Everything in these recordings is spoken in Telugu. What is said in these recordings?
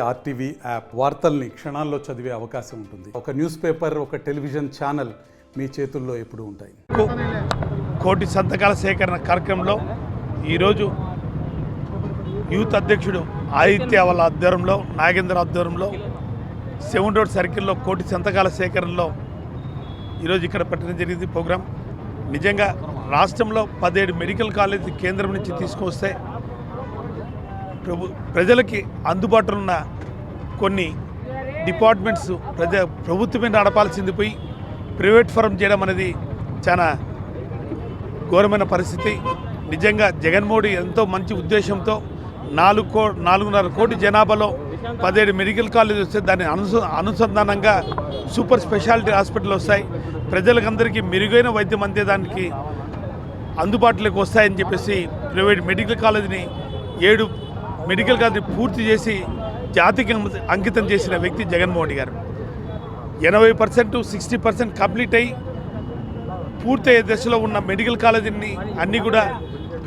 ఆర్టీవీ యాప్ వార్తల్ని క్షణాల్లో చదివే అవకాశం ఉంటుంది. ఒక న్యూస్ పేపర్, ఒక టెలివిజన్ ఛానల్ మీ చేతుల్లో ఎప్పుడూ ఉంటాయి. కోటి సంతకాల సేకరణ కార్యక్రమంలో ఈరోజు యూత్ అధ్యక్షుడు ఆదిత్య వాళ్ళ ఆధ్వర్యంలో, నాగేంద్ర ఆధ్వర్యంలో 7 రోడ్ సర్కిల్లో కోటి సంతకాల సేకరణలో ఈరోజు ఇక్కడ పెట్టడం జరిగింది ప్రోగ్రాం. నిజంగా రాష్ట్రంలో 17 మెడికల్ కాలేజీ కేంద్రం నుంచి తీసుకొస్తే ప్రజలకి అందుబాటులో ఉన్న కొన్ని డిపార్ట్మెంట్స్ ప్రభుత్వమే నడపాల్సింది పోయి ప్రైవేట్ ఫరం చేయడం అనేది చాలా ఘోరమైన పరిస్థితి. నిజంగా జగన్మోహన్ ఎంతో మంచి ఉద్దేశంతో 4.5 కోటి జనాభాలో 17 మెడికల్ కాలేజీ వస్తే దాని అనుసంధానంగా సూపర్ స్పెషాలిటీ హాస్పిటల్ వస్తాయి, ప్రజలకందరికీ మెరుగైన వైద్యం అందేదానికి అందుబాటులోకి వస్తాయని చెప్పేసి ప్రైవేట్ మెడికల్ కాలేజీని 7 మెడికల్ కాలేజీ పూర్తి చేసి జాతికి అంకితం చేసిన వ్యక్తి జగన్మోహన్ గారు. 80% 60% కంప్లీట్ అయ్యి పూర్తయ్యే దశలో ఉన్న మెడికల్ కాలేజీని అన్నీ కూడా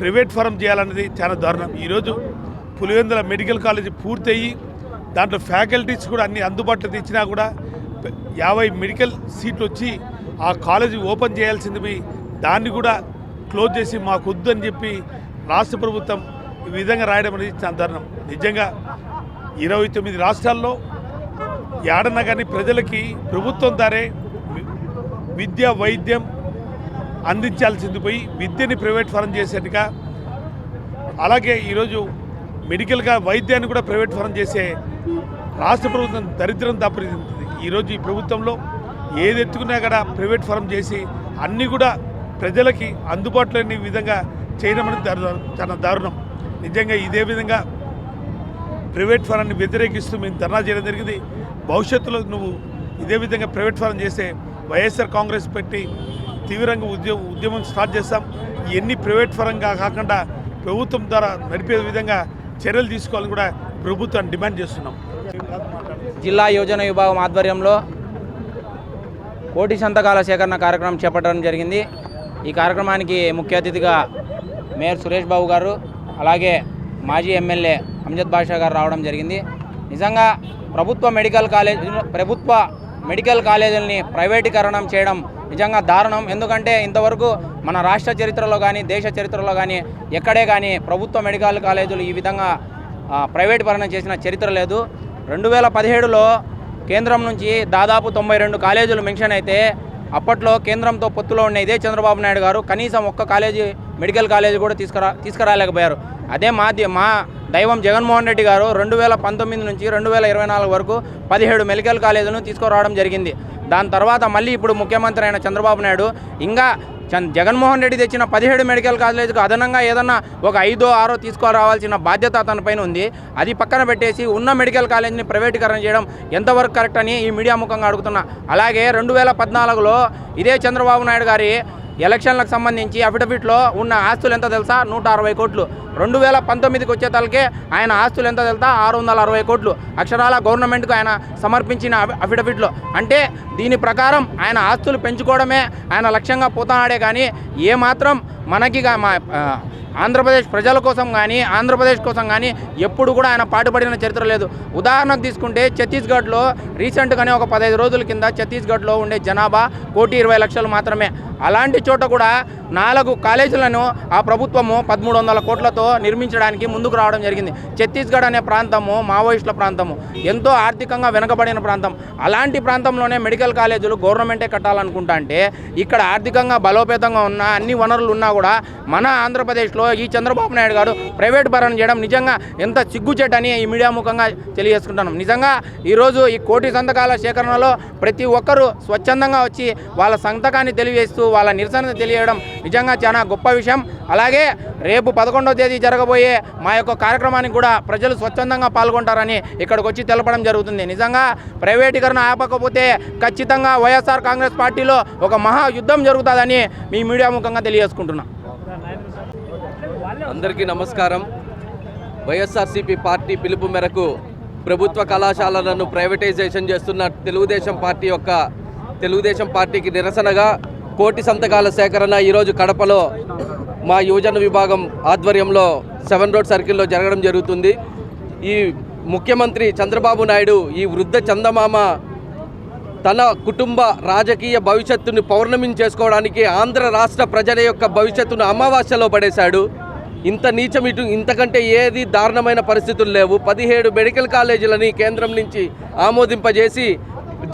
ప్రైవేట్ ఫరం చేయాలన్నది చాలా దారుణం. ఈరోజు పులివెందుల మెడికల్ కాలేజీ పూర్తయ్యి దాంట్లో ఫ్యాకల్టీస్ కూడా అన్ని అందుబాటులో తెచ్చినా కూడా 50 మెడికల్ సీట్లు వచ్చి ఆ కాలేజీ ఓపెన్ చేయాల్సింది పోయి దాన్ని కూడా క్లోజ్ చేసి మాకు వద్దు అని చెప్పి రాష్ట్ర ప్రభుత్వం ఈ విధంగా రాయడం అనేది చాలా దారుణం. నిజంగా 29 రాష్ట్రాల్లో ఏడన్నా కానీ ప్రజలకి ప్రభుత్వం ద్వారే విద్య వైద్యం అందించాల్సింది పోయి విద్యని ప్రైవేట్ ఫరం చేసేట్టుగా, అలాగే ఈరోజు మెడికల్గా వైద్యాన్ని కూడా ప్రైవేట్ ఫరం చేసే రాష్ట్ర ప్రభుత్వం దరిద్రం దాపరించింది. ఈరోజు ఈ ప్రభుత్వంలో ఏది ఎత్తుకున్నా కూడా ప్రైవేట్ ఫరం చేసి అన్నీ కూడా ప్రజలకి అందుబాటులో లేని విధంగా చేయడం అనేది చాలా దారుణం. నిజంగా ఇదే విధంగా ప్రైవేట్ ఫరాన్ని వ్యతిరేకిస్తూ మేము ధర్నా చేయడం జరిగింది. భవిష్యత్తులో నువ్వు ఇదే విధంగా ప్రైవేట్ ఫరం చేస్తే వైఎస్ఆర్ కాంగ్రెస్ పెట్టి తీవ్రంగా ఉద్యమం స్టార్ట్ చేస్తాం. ఇవన్నీ ప్రైవేట్ ఫరంగా కాకుండా ప్రభుత్వం ద్వారా నడిపే విధంగా చర్యలు తీసుకోవాలని కూడా ప్రభుత్వాన్ని డిమాండ్ చేస్తున్నాం. జిల్లా యోజన విభాగం ఆధ్వర్యంలో కోటి సంతకాల సేకరణ కార్యక్రమం చేపట్టడం జరిగింది. ఈ కార్యక్రమానికి ముఖ్య అతిథిగా మేయర్ సురేష్ బాబు గారు, అలాగే మాజీ ఎమ్మెల్యే అమ్జద్ బాషా గారు రావడం జరిగింది. నిజంగా ప్రభుత్వ మెడికల్ కాలేజీలని ప్రైవేటీకరణం చేయడం నిజంగా దారుణం. ఎందుకంటే ఇంతవరకు మన రాష్ట్ర చరిత్రలో కానీ దేశ చరిత్రలో కానీ ఎక్కడే కానీ ప్రభుత్వ మెడికల్ కాలేజీలు ఈ విధంగా ప్రైవేటీకరణ చేసిన చరిత్ర లేదు. 2017లో కేంద్రం నుంచి దాదాపు 92 కాలేజీలు మెన్షన్ అయితే అప్పట్లో కేంద్రంతో పొత్తులో ఉన్న ఇదే చంద్రబాబు నాయుడు గారు కనీసం ఒక్క మెడికల్ కాలేజీ కూడా తీసుకురాలేకపోయారు. అదే మా దైవం జగన్మోహన్ రెడ్డి గారు 2019 నుంచి 2024 వరకు 17 మెడికల్ కాలేజీలను తీసుకురావడం జరిగింది. దాని తర్వాత మళ్ళీ ఇప్పుడు ముఖ్యమంత్రి అయిన చంద్రబాబు నాయుడు ఇంకా జగన్మోహన్ రెడ్డి తెచ్చిన 17 మెడికల్ కాలేజీకి అదనంగా ఏదన్నా ఒక 5 or 6 తీసుకురావాల్సిన బాధ్యత అతనిపైన ఉంది. అది పక్కన పెట్టేసి ఉన్న మెడికల్ కాలేజీని ప్రైవేటీకరణ చేయడం ఎంతవరకు కరెక్ట్ అని ఈ మీడియా ముఖంగా అడుగుతున్నా. అలాగే 2014లో ఇదే చంద్రబాబు నాయుడు గారి ఎలక్షన్లకు సంబంధించి అఫిడవిట్లో ఉన్న ఆస్తులు ఎంత తెలుసా? 160 కోట్లు. 2019కి వచ్చేతలకే ఆయన ఆస్తులు ఎంత తెలుసా? 660 కోట్లు అక్షరాల గవర్నమెంట్కు ఆయన సమర్పించిన అఫిడవిట్లో. అంటే దీని ప్రకారం ఆయన ఆస్తులు పెంచుకోవడమే ఆయన లక్ష్యంగా పోతున్నాడే కానీ ఏమాత్రం మనకి ఆంధ్రప్రదేశ్ ప్రజల కోసం కానీ ఆంధ్రప్రదేశ్ కోసం కానీ ఎప్పుడు కూడా ఆయన పాటుపడిన చరిత్ర లేదు. ఉదాహరణకు తీసుకుంటే ఛత్తీస్గఢ్లో రీసెంట్గానే ఒక 15 రోజుల కింద ఛత్తీస్గఢ్లో ఉండే జనాభా 1,20,00,000 మాత్రమే. అలాంటి చోట కూడా 4 కాలేజీలను ఆ ప్రభుత్వము 1,300 కోట్లతో నిర్మించడానికి ముందుకు రావడం జరిగింది. ఛత్తీస్గఢ్ అనే ప్రాంతము మావోయిస్టుల ప్రాంతము, ఎంతో ఆర్థికంగా వెనుకబడిన ప్రాంతం. అలాంటి ప్రాంతంలోనే మెడికల్ కాలేజీలు గవర్నమెంటే కట్టాలనుకుంటా అంటే ఇక్కడ ఆర్థికంగా బలోపేతంగా ఉన్న అన్ని వనరులు ఉన్నా కూడా మన ఆంధ్రప్రదేశ్లో ఈ చంద్రబాబు నాయుడు గారు ప్రైవేట్ పరం చేయడం నిజంగా ఎంత సిగ్గుచేటని ఈ మీడియా ముఖంగా తెలియజేసుకుంటున్నాం. నిజంగా ఈరోజు ఈ కోటి సంతకాల సేకరణలో ప్రతి ఒక్కరూ స్వచ్ఛందంగా వచ్చి వాళ్ళ సంతకాన్ని తెలియజేస్తూ వాళ్ళ నిరసన తెలియడం నిజంగా చాలా గొప్ప విషయం. అలాగే రేపు 11వ తేదీ జరగబోయే మా యొక్క కార్యక్రమానికి కూడా ప్రజలు స్వచ్ఛందంగా పాల్గొంటారని ఇక్కడికి వచ్చి తెలపడం జరుగుతుంది. నిజంగా ప్రైవేటీకరణ ఆపకపోతే ఖచ్చితంగా వైఎస్ఆర్ కాంగ్రెస్ పార్టీలో ఒక మహా యుద్ధం జరుగుతుందని మీ మీడియా ముఖంగా తెలియజేసుకుంటున్నా. అందరికీ నమస్కారం. వైఎస్ఆర్సీపీ పార్టీ పిలుపు మేరకు ప్రభుత్వ కళాశాలలను ప్రైవేటైజేషన్ చేస్తున్న తెలుగుదేశం పార్టీకి నిరసనగా కోటి సంతకాల సేకరణ ఈరోజు కడపలో మా యువజన విభాగం ఆధ్వర్యంలో 7 రోడ్ సర్కిల్లో జరగడం జరుగుతుంది. ఈ ముఖ్యమంత్రి చంద్రబాబు నాయుడు ఈ వృద్ధ చందమామ తన కుటుంబ రాజకీయ భవిష్యత్తుని పౌర్ణమిని చేసుకోవడానికి ఆంధ్ర రాష్ట్ర ప్రజల యొక్క భవిష్యత్తును అమావాస్యలో పడేశాడు. ఇంత నీచం ఇంతకంటే ఏది దారుణమైన పరిస్థితులు లేవు. 17 మెడికల్ కాలేజీలని కేంద్రం నుంచి ఆమోదింపజేసి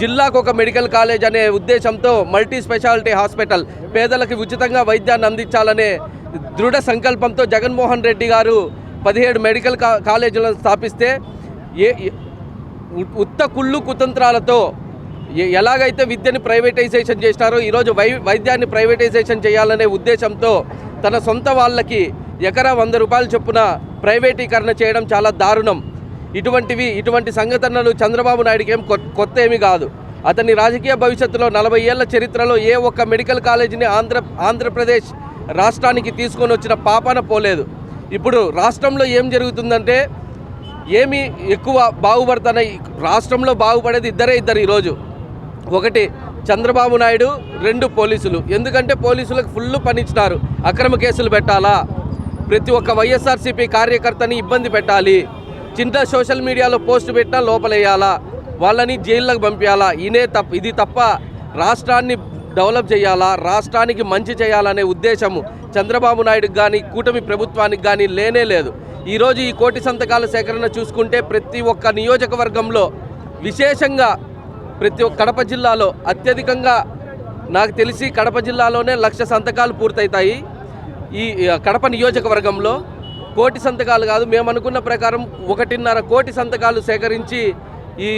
జిల్లాకు ఒక మెడికల్ కాలేజ్ అనే ఉద్దేశంతో మల్టీ స్పెషాలిటీ హాస్పిటల్ పేదలకు ఉచితంగా వైద్యాన్ని అందించాలనే దృఢ సంకల్పంతో జగన్మోహన్ రెడ్డి గారు 17 మెడికల్ కాలేజీలను స్థాపిస్తే ఉత్త కుళ్ళు కుతంత్రాలతో ఎలాగైతే విద్యని ప్రైవేటైజేషన్ చేసినారో ఈరోజు వైద్యాన్ని ప్రైవేటైజేషన్ చేయాలనే ఉద్దేశంతో తన సొంత వాళ్ళకి ఎకరా 100 రూపాయలు చొప్పున ప్రైవేటీకరణ చేయడం చాలా దారుణం. ఇటువంటి సంఘటనలు చంద్రబాబు నాయుడుకి ఏం కొత్త ఏమీ కాదు. అతని రాజకీయ భవిష్యత్తులో 40 ఏళ్ల చరిత్రలో ఏ ఒక్క మెడికల్ కాలేజీని ఆంధ్రప్రదేశ్ రాష్ట్రానికి తీసుకొని వచ్చిన పాపాన పోలేదు. ఇప్పుడు రాష్ట్రంలో ఏం జరుగుతుందంటే ఏమి ఎక్కువ బాగుపడుతున్నాయి. రాష్ట్రంలో బాగుపడేది ఇద్దరు ఈరోజు. ఒకటి చంద్రబాబు నాయుడు, 2 పోలీసులు. ఎందుకంటే పోలీసులకు ఫుల్ పని ఇచ్చినారు. అక్రమ కేసులు పెట్టాలా, ప్రతి ఒక్క వైఎస్ఆర్సీపీ కార్యకర్తని ఇబ్బంది పెట్టాలి, చిన్న సోషల్ మీడియాలో పోస్ట్ పెట్టినా లోపలేయాలా, వాళ్ళని జైళ్ళకు పంపించాలా. ఇది తప్ప రాష్ట్రాన్ని డెవలప్ చేయాలా, రాష్ట్రానికి మంచి చేయాలనే ఉద్దేశము చంద్రబాబు నాయుడుకి కానీ కూటమి ప్రభుత్వానికి కానీ లేనే లేదు. ఈరోజు ఈ కోటి సంతకాల సేకరణ చూసుకుంటే ప్రతి ఒక్క నియోజకవర్గంలో, విశేషంగా ప్రతి ఒక్క కడప జిల్లాలో అత్యధికంగా నాకు తెలిసి కడప జిల్లాలోనే 1,00,000 సంతకాలు పూర్తవుతాయి. ఈ కడప నియోజకవర్గంలో కోటి సంతకాలు కాదు, మేము అనుకున్న ప్రకారం 1.5 కోటి సంతకాలు సేకరించి ఈ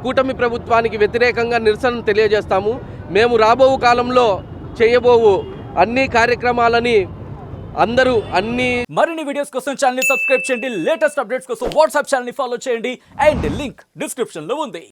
కూటమి ప్రభుత్వానికి వ్యతిరేకంగా నిరసన తెలియజేస్తాము. మేము రాబో కాలంలో చేయబోవు అన్ని కార్యక్రమాలని మరిన్ని వీడియోస్ కోసం ఛానల్ ని సబ్స్క్రైబ్ చేయండి. లేటెస్ట్ అప్డేట్స్ కోసం వాట్సాప్ ఛానల్ ని ఫాలో చేయండి. అండ్ లింక్ డిస్క్రిప్షన్ లో ఉంది.